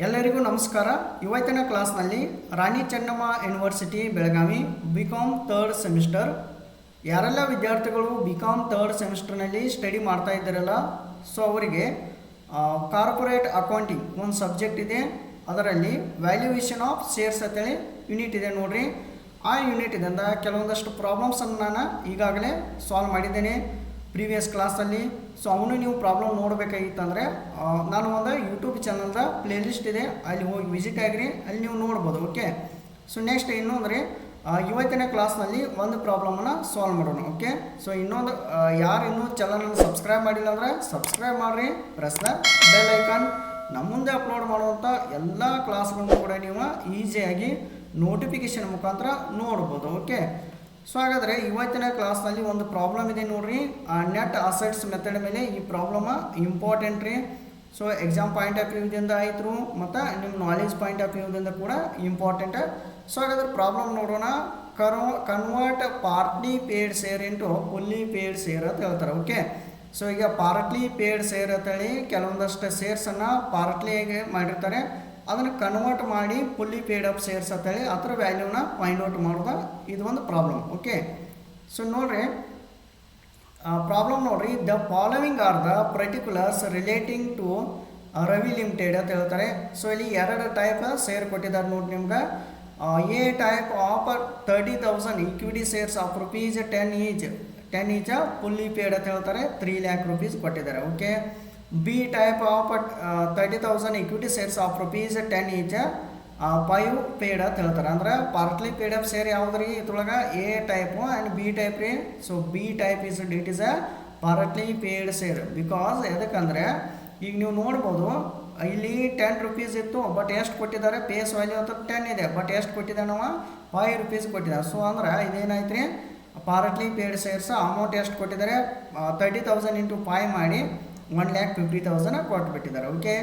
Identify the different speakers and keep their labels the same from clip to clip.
Speaker 1: ಎಲ್ಲರಿಗೂ ನಮಸ್ಕಾರ. ಇವತ್ತಿನ ಕ್ಲಾಸ್ನಲ್ಲಿ Rani Chennamma university Belagavi BCom third semester ಯಾರೆಲ್ಲ ವಿದ್ಯಾರ್ಥಿಗಳು ಬಿಕಾಮ್ ಥರ್ಡ್ ಸೆಮಿಸ್ಟರ್ನಲ್ಲಿ ಸ್ಟಡಿ ಮಾಡ್ತಾ ಇದ್ದಾರಲ್ಲ, ಸೊ ಅವರಿಗೆ ಕಾರ್ಪೊರೇಟ್ ಅಕೌಂಟಿಂಗ್ ಒಂದು ಸಬ್ಜೆಕ್ಟ್ ಇದೆ. ಅದರಲ್ಲಿ ವ್ಯಾಲ್ಯೂಯೇಷನ್ ಆಫ್ ಶೇರ್ಸ್ ಅಂತೇಳಿ ಯೂನಿಟ್ ಇದೆ ನೋಡ್ರಿ. ಆ ಯೂನಿಟ್ ಇದರಿಂದ ಕೆಲವೊಂದಷ್ಟು ಪ್ರಾಬ್ಲಮ್ಸನ್ನು ನಾನು ಈಗಾಗಲೇ ಸಾಲ್ವ್ ಮಾಡಿದ್ದೇನೆ ಪ್ರೀವಿಯಸ್ ಕ್ಲಾಸಲ್ಲಿ. ಸೊ ಅವನು ನೀವು ಪ್ರಾಬ್ಲಮ್ ನೋಡಬೇಕಾಗಿತ್ತಂದರೆ ನಾನು ಒಂದು ಯೂಟ್ಯೂಬ್ ಚಾನಲ್ದ ಪ್ಲೇಲಿಸ್ಟ್ ಇದೆ, ಅಲ್ಲಿ ಹೋಗಿ ವಿಸಿಟ್ ಆಗಿರಿ, ಅಲ್ಲಿ ನೀವು ನೋಡ್ಬೋದು. ಓಕೆ, ಸೊ ನೆಕ್ಸ್ಟ್ ಇನ್ನೊಂದರೆ ಇವತ್ತಿನ ಕ್ಲಾಸ್ನಲ್ಲಿ ಒಂದು ಪ್ರಾಬ್ಲಮನ್ನು ಸಾಲ್ವ್ ಮಾಡೋಣ. ಓಕೆ, ಸೊ ಇನ್ನೊಂದು ಯಾರು ಇನ್ನೂ ಚಾನಲನ್ನು ಸಬ್ಸ್ಕ್ರೈಬ್ ಮಾಡಿಲ್ಲ ಅಂದರೆ ಸಬ್ಸ್ಕ್ರೈಬ್ ಮಾಡಿರಿ, ಪ್ರೆಸ್ ದ ಬೆಲ್ ಐಕಾನ್. ನಮ್ಮ ಮುಂದೆ ಅಪ್ಲೋಡ್ ಮಾಡುವಂಥ ಎಲ್ಲ ಕ್ಲಾಸ್ಗಳನ್ನು ಕೂಡ ನೀವು ಈಸಿಯಾಗಿ ನೋಟಿಫಿಕೇಷನ್ ಮುಖಾಂತರ ನೋಡ್ಬೋದು. ಓಕೆ, ಸೊ ಹಾಗಾದರೆ ಇವತ್ತಿನ ಕ್ಲಾಸ್ನಲ್ಲಿ ಒಂದು ಪ್ರಾಬ್ಲಮ್ ಇದೆ ನೋಡ್ರಿ, ನೆಟ್ ಅಸೆಟ್ಸ್ ಮೆಥಡ್ ಮೇಲೆ. ಈ ಪ್ರಾಬ್ಲಮ್ ಇಂಪಾರ್ಟೆಂಟ್ ರೀ. ಸೊ ಎಕ್ಸಾಮ್ ಪಾಯಿಂಟ್ ಆಫ್ ವ್ಯೂದಿಂದ ಆಯಿತು ಮತ್ತು ನಿಮ್ಮ ನಾಲೆಜ್ ಪಾಯಿಂಟ್ ಆಫ್ ವ್ಯೂದಿಂದ ಕೂಡ ಇಂಪಾರ್ಟೆಂಟ್. ಸೊ ಹಾಗಾದ್ರೆ ಪ್ರಾಬ್ಲಮ್ ನೋಡೋಣ. Convert partly paid share into fully paid share ಅಂತ ಹೇಳ್ತಾರೆ. ಓಕೆ, ಸೊ ಈಗ ಪಾರ್ಟ್ಲಿ ಪೇಯ್ಡ್ ಶೇರ್ ಅಂತೇಳಿ ಕೆಲವೊಂದಷ್ಟು ಶೇರ್ಸನ್ನು ಪಾರ್ಟ್ಲಿಗೆ ಮಾಡಿರ್ತಾರೆ, ಅದನ್ನು ಕನ್ವರ್ಟ್ ಮಾಡಿ ಫುಲ್ಲಿ ಪೇಯ್ಡ್ ಅಪ್ ಶೇರ್ಸ್ ಅಂತೇಳಿ ಅದರ ವ್ಯಾಲ್ಯೂನ ಫೈಂಡ್ ಔಟ್ ಮಾಡೋದು ಇದು ಒಂದು ಪ್ರಾಬ್ಲಮ್. ಓಕೆ, ಸೊ ನೋಡ್ರಿ ಪ್ರಾಬ್ಲಮ್ ನೋಡ್ರಿ. The following are the particulars relating to Ravi limited ಅಂತ ಹೇಳ್ತಾರೆ. ಸೊ ಇಲ್ಲಿ ಎರಡು ಟೈಪ್ ಶೇರ್ ಕೊಟ್ಟಿದ್ದಾರೆ ನೋಡಿ ನಿಮ್ಗೆ. A type of 30,000 equity shares of rupees 10 each fully paid ಅಂತ ಹೇಳ್ತಾರೆ, 3 lakh rupees ಕೊಟ್ಟಿದ್ದಾರೆ. Okay, B type of 30,000 equity shares of rupees 10 each 5 paid ಅಂತ ಹೇಳ್ತಾರೆ. ಅಂದ್ರೆ ಪಾರ್ಟ್ಲಿ ಪೇಯ್ಡ್ ಅಪ್ ಶೇರ್ ಯಾವ್ದು ರೀ ಇದ್ರೊಳಗೆ? A type and B type ರೀ. So B type it is a partly paid share. Because ಎದಕ್ಕಂದರೆ ಈಗ ನೀವು ನೋಡ್ಬೋದು, ಇಲ್ಲಿ 10 rupees ಇತ್ತು, ಬಟ್ ಎಷ್ಟು ಕೊಟ್ಟಿದ್ದಾರೆ? ಪೇಸ್ ವ್ಯಾಲ್ಯೂ ಅಂತ 10 ಇದೆ, ಬಟ್ ಎಷ್ಟು ಕೊಟ್ಟಿದ್ದಾರೆ? ನಾವು 5 rupees ಕೊಟ್ಟಿದ್ದಾರೆ. ಸೊ ಅಂದ್ರೆ ಇದೇನಾಯ್ತು ರೀ, ಪಾರ್ಟ್ಲಿ ಪೇಯ್ಡ್ ಶೇರ್ಸ್ ಅಮೌಂಟ್ ಎಷ್ಟು ಕೊಟ್ಟಿದ್ದಾರೆ? 30,000 ಇಂಟು 5 ಮಾಡಿ 1,50,000 ಕೊಟ್ಬಿಟ್ಟಿದ್ದಾರೆ. ಓಕೆ,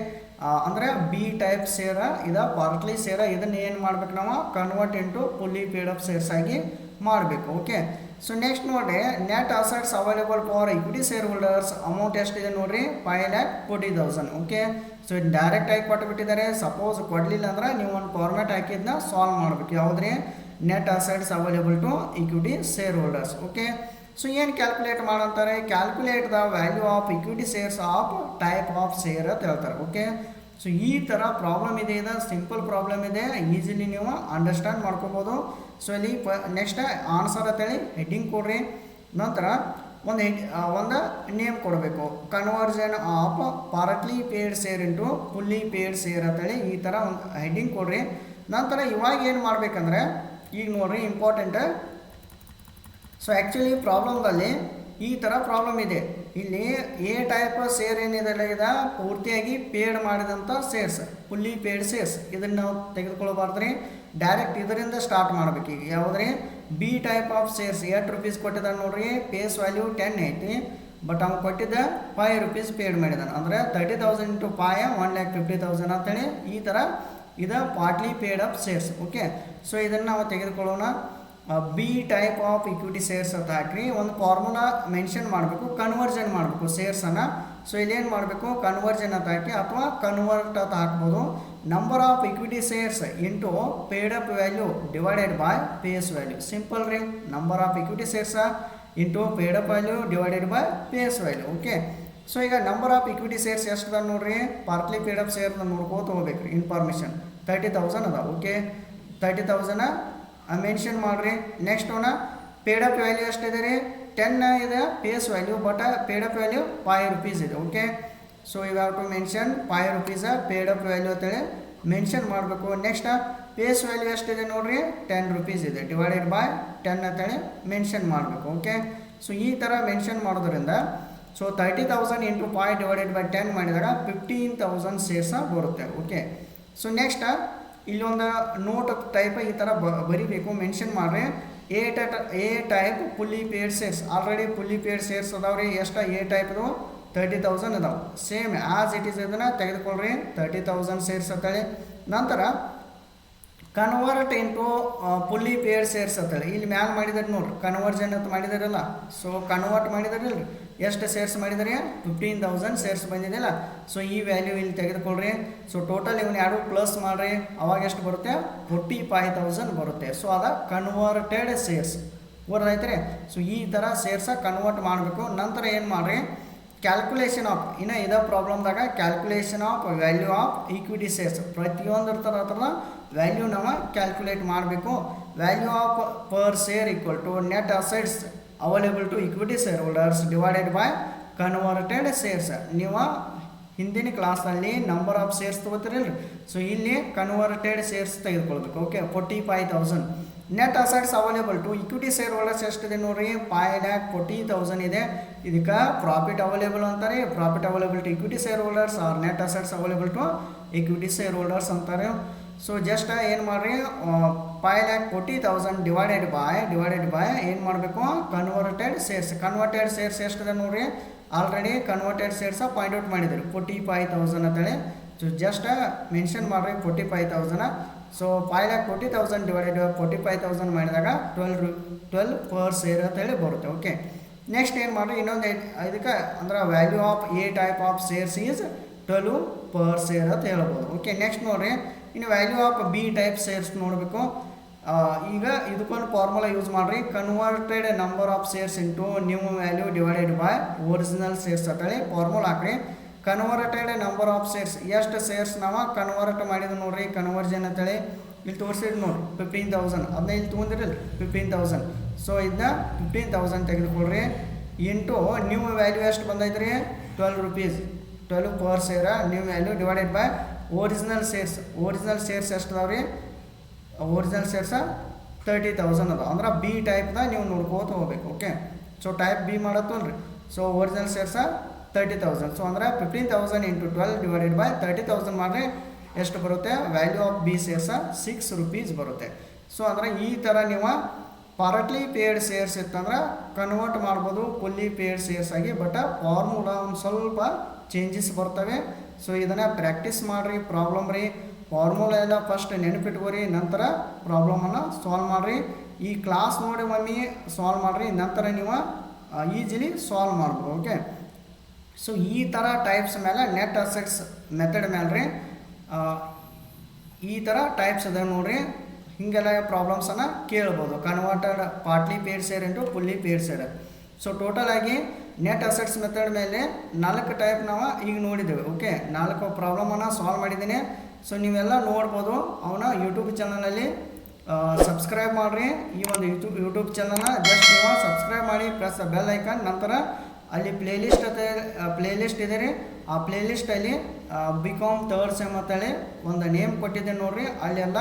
Speaker 1: ಅಂದರೆ ಬಿ ಟೈಪ್ ಶೇರ ಇದು ಪಾರ್ಟ್ಲಿ ಶೇರ. ಇದನ್ನು ಏನು ಮಾಡ್ಬೇಕು ನಾವು? Convert into fully paid up shares ಆಗಿ ಮಾಡಬೇಕು. ಓಕೆ, ಸೊ ನೆಕ್ಸ್ಟ್ ನೋಡಿರಿ, net assets available for equity share holders amount ಎಷ್ಟಿದೆ ನೋಡಿರಿ? 5,40,000. ಓಕೆ, ಸೊ ಡೈರೆಕ್ಟಾಗಿ ಕೊಟ್ಟುಬಿಟ್ಟಿದ್ದಾರೆ. ಸಪೋಸ್ ಕೊಡಲಿಲ್ಲ ಅಂದ್ರೆ ನೀವು ಒಂದು ಫಾರ್ಮ್ಯಾಟ್ ಹಾಕಿದ್ದನ್ನ ಸಾಲ್ವ್ ಮಾಡಬೇಕು. ಯಾವುದ್ರಿ? Net assets available to equity shareholders. Okay, so ಏನು ಕ್ಯಾಲ್ಕುಲೇಟ್ ಮಾಡಂತಾರೆ? Calculate the value of equity shares of type of share ಅಂತ ಹೇಳ್ತಾರೆ. ಓಕೆ, ಸೊ ಈ ಥರ ಪ್ರಾಬ್ಲಮ್ ಇದೆ. ಇದು ಸಿಂಪಲ್ ಪ್ರಾಬ್ಲಮ್ ಇದೆ, ಈಸಿಲಿ ನೀವು ಅಂಡರ್ಸ್ಟ್ಯಾಂಡ್ ಮಾಡ್ಕೋಬೋದು. ಸೊ ಇಲ್ಲಿ ನೆಕ್ಸ್ಟ್ ಆನ್ಸರ್ ಅಂತೇಳಿ ಹೆಡ್ಡಿಂಗ್ ಕೊಡ್ರಿ. ನಂತರ ಒಂದು ನೇಮ್ ಕೊಡಬೇಕು, conversion of partly paid share into fully paid share ಅಂತೇಳಿ ಈ ಥರ ಒಂದು ಹೆಡ್ಡಿಂಗ್ ಕೊಡ್ರಿ. ನಂತರ ಇವಾಗ ಏನು ಮಾಡಬೇಕಂದ್ರೆ ಈಗ ನೋಡ್ರಿ ಇಂಪಾರ್ಟೆಂಟ್. ಸೊ ಆ್ಯಕ್ಚುಲಿ ಪ್ರಾಬ್ಲಮ್ದಲ್ಲಿ ಈ ಥರ ಪ್ರಾಬ್ಲಮ್ ಇದೆ. ಇಲ್ಲಿ ಎ ಟೈಪ್ ಶೇರ್ ಏನಿದೆಲ್ಲ ಇದೆ ಪೂರ್ತಿಯಾಗಿ ಪೇಯ್ಡ್ ಮಾಡಿದಂಥ ಶೇರ್ಸ್, ಫುಲ್ಲಿ ಪೇಯ್ಡ್ ಶೇರ್ಸ್. ಇದನ್ನು ನಾವು ತೆಗೆದುಕೊಳ್ಬಾರ್ದು ರೀ, ಡೈರೆಕ್ಟ್ ಇದರಿಂದ ಸ್ಟಾರ್ಟ್ ಮಾಡ್ಬೇಕು. ಈಗ ಯಾವುದ್ರಿ? B type of shares 8 rupees ಕೊಟ್ಟಿದ್ದಾನೆ ನೋಡ್ರಿ, ಪೇಸ್ ವ್ಯಾಲ್ಯೂ 10 ಐತಿ, ಬಟ್ ಅವ್ನು ಕೊಟ್ಟಿದ್ದ 5 rupees ಪೇಯ್ಡ್ ಮಾಡಿದ್ದಾನೆ. ಅಂದರೆ 30,000 ಇಂಟು 5 1,50,000 ಅಂತೇಳಿ ಈ ಥರ ಇದು partly paid up shares. Okay, so ಇದನ್ನು ನಾವು ತೆಗೆದುಕೊಳ್ಳೋಣ. B type of equity shares ಅಂತ ಹಾಕ್ರಿ. ಒಂದು ಫಾರ್ಮುಲಾ ಮೆನ್ಷನ್ ಮಾಡಬೇಕು, ಕನ್ವರ್ಜನ್ ಮಾಡಬೇಕು ಶೇರ್ಸನ್ನು. ಸೊ ಇಲ್ಲೇನು ಮಾಡಬೇಕು? ಕನ್ವರ್ಜನ್ ಅಂತ ಹಾಕಿ ಅಥವಾ ಕನ್ವರ್ಟ್ ಅಂತ ಹಾಕ್ಬೋದು. Number of equity shares into paid up value divided by face value. Simple ರೀ, number of equity shares into paid up value divided by face value. Okay, so ಈಗ number of equity shares ಎಷ್ಟು ಅದ ನೋಡ್ರಿ? Partly paid up ಶೇರ್ನ ನೋಡ್ಕೋತ ಹೋಗ್ಬೇಕು ರೀ. Information 30,000 ಅದ. Okay, 30,000 mention ಮಾಡಿರಿ. ನೆಕ್ಸ್ಟ್ ಅವನ ಪೇಯ್ಡ್ ಅಪ್ ವ್ಯಾಲ್ಯೂ ಎಷ್ಟಿದೆ ರೀ? 10 ಇದೆ face value, but paid up value 5 rupees ಇದೆ. Okay, so you have to mention 5 rupees paid up value ಅಂತೇಳಿ ಮೆನ್ಷನ್ ಮಾಡಬೇಕು. ನೆಕ್ಸ್ಟ್ ಪೇಸ್ ವ್ಯಾಲ್ಯೂ ಎಷ್ಟಿದೆ ನೋಡಿರಿ? 10 rupees ಇದೆ, ಡಿವೈಡೆಡ್ ಬೈ 10 ಅಂತೇಳಿ ಮೆನ್ಷನ್ ಮಾಡಬೇಕು. ಓಕೆ, ಸೊ ಈ ಥರ ಮೆನ್ಷನ್ ಮಾಡೋದ್ರಿಂದ ಸೊ 30,000 ಇಂಟು 5 ಡಿವೈಡೆಡ್ ಬೈ 10 ಮಾಡಿದಾಗ 15,000 ಶೇರ್ಸ ಬರುತ್ತೆ. ಓಕೆ, ಸೊ ನೆಕ್ಸ್ಟ್ ಇಲ್ಲೊಂದು ನೋಟ್ ಟೈಪ್ ಈ ಥರ ಬರಿಬೇಕು, ಮೆನ್ಷನ್ ಮಾಡಿರಿ. A type fully paid shares. Already fully paid shares ಅದಾವ್ರಿ. ಎಷ್ಟು? ಎ ಟೈಪ್ದು 30,000 ಅದಾವೆ. ಸೇಮ್ ಆ್ಯಸ್ ಇಟ್ ಈಸ್ ಇದನ್ನು ತೆಗೆದುಕೊಳ್ರಿ, 30,000 ಶೇರ್ಸ್ ಅಂತೇಳಿ. ನಂತರ convert into fully paid shares ಅಂತೇಳಿ ಇಲ್ಲಿ ಮ್ಯಾಲೆ ಮಾಡಿದಾರೆ ನೋಡ್ರಿ, ಕನ್ವರ್ಜನ್ ಅಂತ ಮಾಡಿದಾರಲ್ಲ. ಸೊ ಕನ್ವರ್ಟ್ ಮಾಡಿದಾರಲ್ರಿ, ಎಷ್ಟು ಸೇರ್ಸ್ ಮಾಡಿದರೆ 15,000 ಸೇರ್ಸ್ ಬಂದಿದೆಯಲ್ಲ. ಸೊ ಈ ವ್ಯಾಲ್ಯೂ ಇಲ್ಲಿ ತೆಗೆದುಕೊಳ್ಳ್ರಿ. ಸೊ ಟೋಟಲ್ ಇವನ್ನ ಎರಡು ಪ್ಲಸ್ ಮಾಡಿರಿ, ಅವಾಗ ಎಷ್ಟು ಬರುತ್ತೆ 45,000 ಬರುತ್ತೆ. ಸೊ ಅದ ಕನ್ವರ್ಟೆಡ್ ಸೇರ್ಸ್ ಗೊತ್ತಾಯ್ತು. ಸೊ ಈ ಥರ ಸೇರ್ಸ ಕನ್ವರ್ಟ್ ಮಾಡಬೇಕು. ನಂತರ ಏನು ಮಾಡಿರಿ, ಕ್ಯಾಲ್ಕುಲೇಷನ್ ಆಫ್ ಇನ್ನು ಇದೇ ಪ್ರಾಬ್ಲಮ್ದಾಗ calculation of value of equity shares ಪ್ರತಿಯೊಂದು ಥರದ ವ್ಯಾಲ್ಯೂ ನಾವು ಕ್ಯಾಲ್ಕುಲೇಟ್ ಮಾಡಬೇಕು. Value of per share equal to net assets available to equity share holders divided by converted shares. ನೀವು ಹಿಂದಿನ ಕ್ಲಾಸ್ನಲ್ಲಿ ನಂಬರ್ ಆಫ್ ಸೇರ್ಸ್ ತೊಗೋತೀರಲ್ರಿ, ಸೊ ಇಲ್ಲಿ ಕನ್ವರ್ಟೆಡ್ ಸೇರ್ಸ್ ತೆಗೆದುಕೊಳ್ಬೇಕು. Okay, 45,000. Net assets available to equity share holders ಎಷ್ಟಿದೆ ನೋಡ್ರಿ, 5,40,000 ಇದೆ. ಇದಕ್ಕೆ ಪ್ರಾಫಿಟ್ ಅವೈಲೇಬಲ್ ಅಂತಾರೆ. Profit available to equity share holders R net assets available to equity share holders ಅಂತಾರೆ. ಸೊ ಜಸ್ಟ್ ಏನು ಮಾಡಿರಿ, 5,40,000 ಡಿವೈಡೆಡ್ ಬೈ ಏನು ಮಾಡಬೇಕು, ಕನ್ವರ್ಟೆಡ್ ಸೇರ್ಸ್. ಕನ್ವರ್ಟೆಡ್ ಸೇರ್ಸ್ ಎಷ್ಟಿದೆ ನೋಡ್ರಿ, ಆಲ್ರೆಡಿ ಕನ್ವರ್ಟೆಡ್ ಸೇರ್ಸ ಪಾಯಿಂಟ್ ಔಟ್ ಮಾಡಿದ್ರು 45,000 ಅಂತೇಳಿ. ಸೊ ಜಸ್ಟ್ ಮೆನ್ಷನ್ ಮಾಡಿರಿ 45,000. ಸೊ 5,40,000 ಡಿವೈಡೆಡ್ ಬೈ 45,000 ಮಾಡಿದಾಗ 12 ಪರ್ ಶೇರ್ ಅಂತೇಳಿ ಬರುತ್ತೆ. ಓಕೆ, ನೆಕ್ಸ್ಟ್ ಏನು ಮಾಡಿರಿ, ಇನ್ನೊಂದು ಇದಕ್ಕೆ ಅಂದ್ರೆ value of A type of shares is 12 per share ಅಂತ ಹೇಳ್ಬೋದು. ಓಕೆ, ನೆಕ್ಸ್ಟ್ ನೋಡಿರಿ, ಇನ್ನು value of B type shares ನೋಡಬೇಕು. ಈಗ ಇದಕ್ಕೊಂದು ಫಾರ್ಮುಲಾ ಯೂಸ್ ಮಾಡಿರಿ, converted number of shares into new value divided by original shares ಅಂತೇಳಿ ಫಾರ್ಮುಲಾ ಹಾಕ್ರಿ. ಕನ್ವರ್ಟೆಡ್ ನಂಬರ್ ಆಫ್ ಸೇರ್ಸ್ ಎಷ್ಟು ಸೇರ್ಸ್ ನಾವು ಕನ್ವರ್ಟ್ ಮಾಡಿದ್ದು ನೋಡ್ರಿ, ಕನ್ವರ್ಜನ್ ಅಂತೇಳಿ ಇಲ್ಲಿ ತೋರಿಸಿದ್ದು ನೋಡ್ರಿ 15,000. ಅದನ್ನ ಇಲ್ಲಿ ತೊಗೊಂಡಿರಲ್ಲ 15,000. ಸೊ ಇದನ್ನ 15,000 ತೆಗೆದುಕೊಳ್ರಿ ಇಂಟು ನ್ಯೂ ವ್ಯಾಲ್ಯೂ ಎಷ್ಟು ಬಂದೈತ್ರಿ 12 rupees, 12 per share new value divided by original shares. Original shares ಎಷ್ಟು ಅದಾವ್ರಿ, ಒರಿಜಿನಲ್ ಸೇರ್ಸ 30,000 ಅದ. ಅಂದ್ರೆ ಬಿ ಟೈಪ್ದ ನೀವು ನೋಡ್ಕೋತ ಹೋಗ್ಬೇಕು. ಓಕೆ, ಸೊ ಟೈಪ್ ಬಿ ಮಾಡತ್ತಲ್ರಿ. So original shares 30,000. ಸೊ ಅಂದರೆ 15,000 ಇಂಟು 12 ಡಿವೈಡೆಡ್ ಬೈ 30,000 ಮಾಡಿದ್ರೆ ಎಷ್ಟು ಬರುತ್ತೆ, ವ್ಯಾಲ್ಯೂ ಆಫ್ ಬಿ ಸೇರ್ಸ 6 rupees ಬರುತ್ತೆ. ಸೊ ಅಂದರೆ ಈ ಥರ ನೀವು ಪಾರ್ಟ್ಲಿ ಪೇಯ್ಡ್ ಸೇರ್ಸ್ ಇತ್ತಂದ್ರೆ ಕನ್ವರ್ಟ್ ಮಾಡ್ಬೋದು ಫುಲ್ಲಿ ಪೇಯ್ಡ್ ಸೇರ್ಸ್ ಆಗಿ. ಬಟ್ ಫಾರ್ಮುಲಾ ಒಂದು ಸ್ವಲ್ಪ ಚೇಂಜಸ್ ಬರ್ತವೆ. ಸೊ ಇದನ್ನು ಪ್ರಾಕ್ಟೀಸ್ ಮಾಡಿರಿ. ಪ್ರಾಬ್ಲಮ್ ರೀ ಫಾರ್ಮುಲಾ ಎಲ್ಲ ಫಸ್ಟ್ ನೆನಪಿಟ್ಕೋರಿ, ನಂತರ ಪ್ರಾಬ್ಲಮನ್ನು ಸಾಲ್ವ್ ಮಾಡಿರಿ. ಈ ಕ್ಲಾಸ್ ನೋಡಿ ಒಮ್ಮೆ ಸಾಲ್ವ್ ಮಾಡಿರಿ, ನಂತರ ನೀವು ಈಜಿಲಿ ಸಾಲ್ವ್ ಮಾಡ್ಬೋದು. ಓಕೆ, ಸೊ ಈ ಥರ ಟೈಪ್ಸ್ ಮೇಲೆ ನೆಟ್ ಅಸೆಟ್ಸ್ ಮೆಥಡ್ ಮೇಲೆ ರೀ ಈ ಥರ ಟೈಪ್ಸ್ ಅದ ನೋಡ್ರಿ. ಹೀಗೆಲ್ಲ ಪ್ರಾಬ್ಲಮ್ಸನ್ನು ಕೇಳ್ಬೋದು. Converted partly paid share into fully paid share. So total ಆಗಿ ನೆಟ್ ಅಸೆಟ್ಸ್ ಮೆಥಡ್ ಮೇಲೆ 4 ಟೈಪ್ ನಾವು ಈಗ ನೋಡಿದ್ದೇವೆ. ಓಕೆ, 4 ಪ್ರಾಬ್ಲಮನ್ನು ಸಾಲ್ವ್ ಮಾಡಿದ್ದೀನಿ. ಸೊ ನೀವೆಲ್ಲ ನೋಡ್ಬೋದು. ಅವನ ಯೂಟ್ಯೂಬ್ ಚಾನಲಲ್ಲಿ ಸಬ್ಸ್ಕ್ರೈಬ್ ಮಾಡಿರಿ. ಈ ಒಂದು ಯೂಟ್ಯೂಬ್ ಚಾನಲ್ನ ಜಸ್ಟ್ ನೀವು ಸಬ್ಸ್ಕ್ರೈಬ್ ಮಾಡಿ, ಪ್ಲಸ್ ಬೆಲ್ ಐಕಾನ್. ನಂತರ ಅಲ್ಲಿ ಪ್ಲೇಲಿಸ್ಟ್ ಇದೆ ರೀ. ಆ ಪ್ಲೇಲಿಸ್ಟಲ್ಲಿ ಬಿಕಾಮ್ 3rd ಸೆಮ್ ಅಂತೇಳಿ ಒಂದು ನೇಮ್ ಕೊಟ್ಟಿದ್ದೆ ನೋಡಿರಿ. ಅಲ್ಲೆಲ್ಲ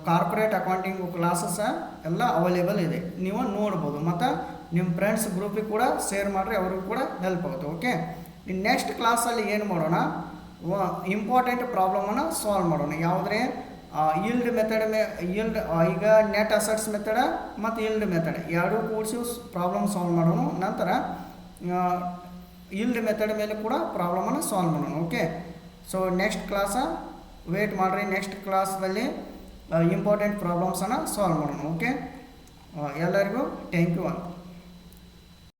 Speaker 1: ಕಾರ್ಪೊರೇಟ್ ಅಕೌಂಟಿಂಗ್ ಕ್ಲಾಸಸ್ ಎಲ್ಲ ಅವೈಲೇಬಲ್ ಇದೆ, ನೀವು ನೋಡ್ಬೋದು. ಮತ್ತು ನಿಮ್ಮ ಫ್ರೆಂಡ್ಸ್ ಗ್ರೂಪಿಗೆ ಕೂಡ ಶೇರ್ ಮಾಡಿರಿ, ಅವ್ರಿಗೂ ಕೂಡ ಹೆಲ್ಪ್ ಆಗುತ್ತೆ. ಓಕೆ, ಇನ್ನು ನೆಕ್ಸ್ಟ್ ಕ್ಲಾಸಲ್ಲಿ ಏನು ಮಾಡೋಣ, ಇಂಪಾರ್ಟೆಂಟ್ ಪ್ರಾಬ್ಲಮನ್ನು ಸಾಲ್ವ್ ಮಾಡೋಣ. ಯಾವುದ್ರೆ ಈಲ್ಡ್ ಮೆಥಡ್ ಈಲ್ಡ್ ಈಗ ನೆಟ್ ಅಸೆಟ್ಸ್ ಮೆಥಡ ಮತ್ತು ಈಲ್ಡ್ ಮೆಥಡ್ ಎರಡೂ ಕೂಡಿಸಿ ಪ್ರಾಬ್ಲಮ್ ಸಾಲ್ವ್ ಮಾಡೋಣ. ನಂತರ ಈಲ್ಡ್ ಮೆಥಡ್ ಮೇಲೆ ಕೂಡ ಪ್ರಾಬ್ಲಮನ್ನು ಸಾಲ್ವ್ ಮಾಡೋಣ. ಓಕೆ, ಸೊ ನೆಕ್ಸ್ಟ್ ಕ್ಲಾಸ ವೇಟ್ ಮಾಡಿರಿ. ನೆಕ್ಸ್ಟ್ ಕ್ಲಾಸ್ದಲ್ಲಿ ಇಂಪಾರ್ಟೆಂಟ್ ಪ್ರಾಬ್ಲಮ್ಸನ್ನು ಸಾಲ್ವ್ ಮಾಡೋಣ. ಓಕೆ, ಎಲ್ಲರಿಗೂ ಥ್ಯಾಂಕ್ ಯು.